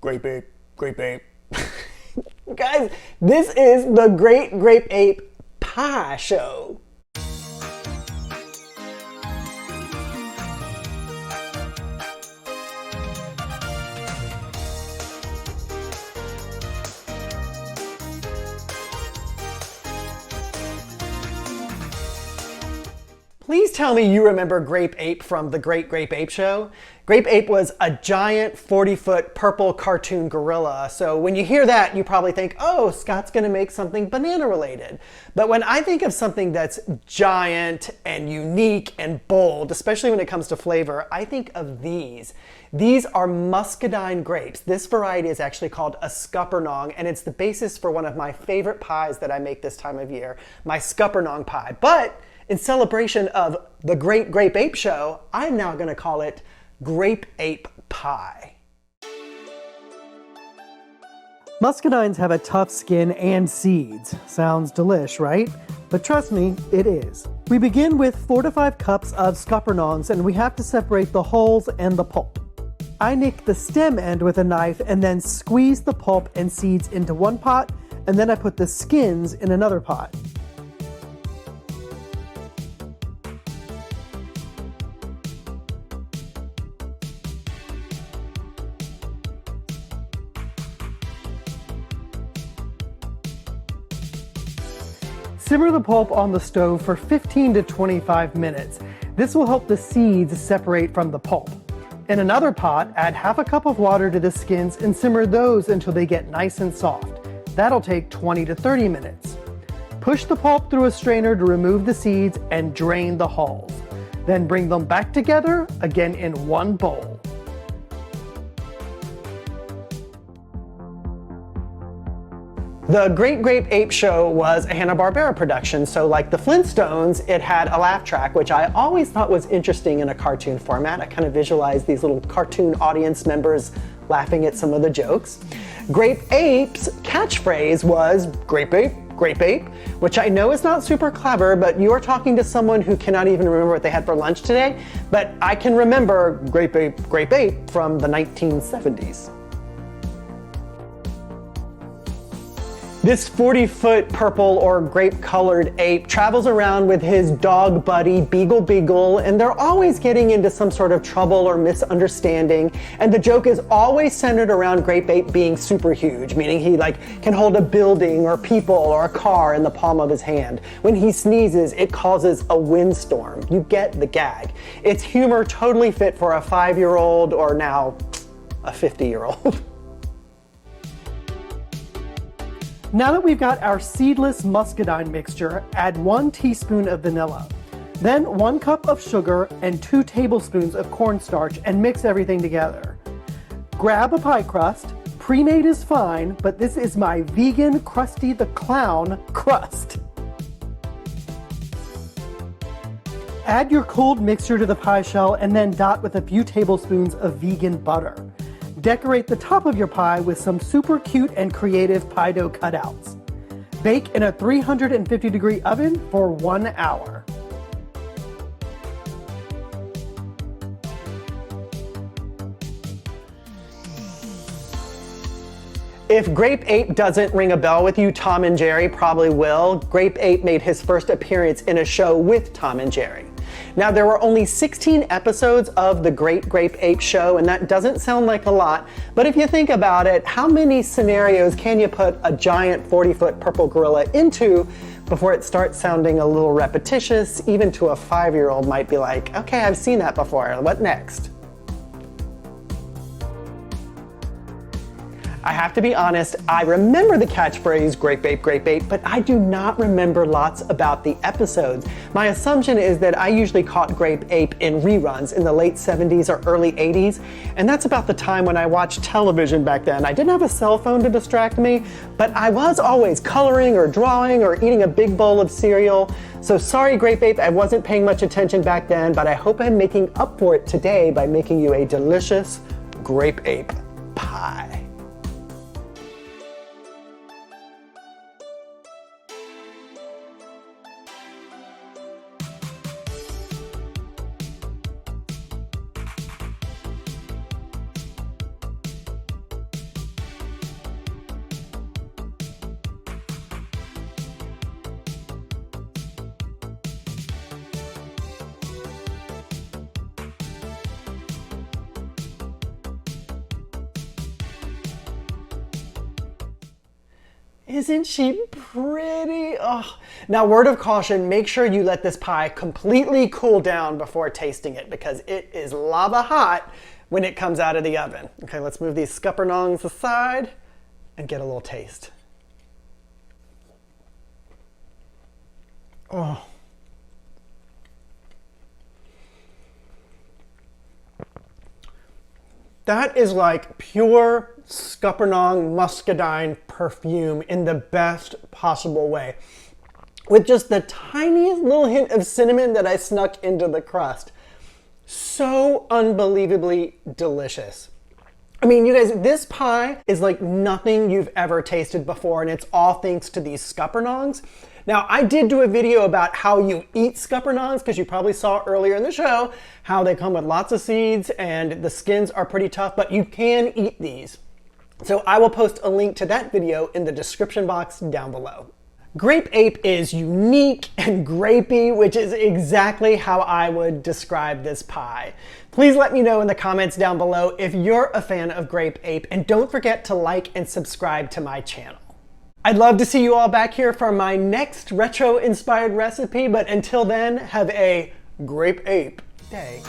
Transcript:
Grape Ape, Grape Ape. Guys, this is the Great Grape Ape Pie Show. Please tell me you remember Grape Ape from the Great Grape Ape Show. Grape Ape was a giant 40-foot purple cartoon gorilla. So when you hear that, you probably think, oh, Scott's gonna make something banana related. But when I think of something that's giant and unique and bold, especially when it comes to flavor, I think of these. These are Muscadine grapes. This variety is actually called a Scuppernong, and it's the basis for one of my favorite pies that I make this time of year, my Scuppernong Pie. But in celebration of the Great Grape Ape Show, I'm now going to call it Grape Ape Pie. Muscadines have a tough skin and seeds. Sounds delish, right? But trust me, it is. We begin with 4 to 5 cups of Scuppernongs, and we have to separate the hulls and the pulp. I nick the stem end with a knife and then squeeze the pulp and seeds into one pot, and then I put the skins in another pot. Simmer the pulp on the stove for 15 to 25 minutes. This will help the seeds separate from the pulp. In another pot, add half a cup of water to the skins and simmer those until they get nice and soft. That'll take 20 to 30 minutes. Push the pulp through a strainer to remove the seeds and drain the hulls. Then bring them back together, again in one bowl. The Great Grape Ape Show was a Hanna-Barbera production, so like the Flintstones, it had a laugh track, which I always thought was interesting in a cartoon format. I kind of visualized these little cartoon audience members laughing at some of the jokes. Grape Ape's catchphrase was Grape Ape, which I know is not super clever, but you are talking to someone who cannot even remember what they had for lunch today, but I can remember Grape Ape from the 1970s. This 40-foot purple or grape-colored ape travels around with his dog buddy, Beagle, and they're always getting into some sort of trouble or misunderstanding. And the joke is always centered around Grape Ape being super huge, meaning he can hold a building or people or a car in the palm of his hand. When he sneezes, it causes a windstorm. You get the gag. It's humor totally fit for a 5-year-old or now a 50-year-old. Now that we've got our seedless muscadine mixture, add 1 teaspoon of vanilla. Then 1 cup of sugar and 2 tablespoons of cornstarch and mix everything together. Grab a pie crust. Pre-made is fine, but this is my vegan Krusty the Clown crust. Add your cooled mixture to the pie shell and then dot with a few tablespoons of vegan butter. Decorate the top of your pie with some super cute and creative pie dough cutouts. Bake in a 350-degree oven for 1 hour. If Grape Ape doesn't ring a bell with you, Tom and Jerry probably will. Grape Ape made his first appearance in a show with Tom and Jerry. Now, there were only 16 episodes of the Great Grape Ape Show, and that doesn't sound like a lot, but if you think about it, how many scenarios can you put a giant 40-foot purple gorilla into before it starts sounding a little repetitious? Even to a 5-year-old might be like, okay, I've seen that before, what next? I have to be honest, I remember the catchphrase Grape Ape, but I do not remember lots about the episodes. My assumption is that I usually caught Grape Ape in reruns in the late 70s or early 80s, and that's about the time when I watched television back then. I didn't have a cell phone to distract me, but I was always coloring or drawing or eating a big bowl of cereal. So sorry, Grape Ape, I wasn't paying much attention back then, but I hope I'm making up for it today by making you a delicious Grape Ape Pie. Isn't she pretty? Oh. Now, word of caution, make sure you let this pie completely cool down before tasting it because it is lava hot when it comes out of the oven. Okay, let's move these Scuppernongs aside and get a little taste. Oh. That is like pure Scuppernong Muscadine perfume in the best possible way. With just the tiniest little hint of cinnamon that I snuck into the crust. So unbelievably delicious. I mean, you guys, this pie is like nothing you've ever tasted before, and it's all thanks to these Scuppernongs. Now, I did do a video about how you eat Scuppernongs because you probably saw earlier in the show how they come with lots of seeds and the skins are pretty tough, but you can eat these. So I will post a link to that video in the description box down below. Grape Ape is unique and grapey, which is exactly how I would describe this pie. Please let me know in the comments down below if you're a fan of Grape Ape, and don't forget to like and subscribe to my channel. I'd love to see you all back here for my next retro-inspired recipe, but until then, have a Grape Ape day.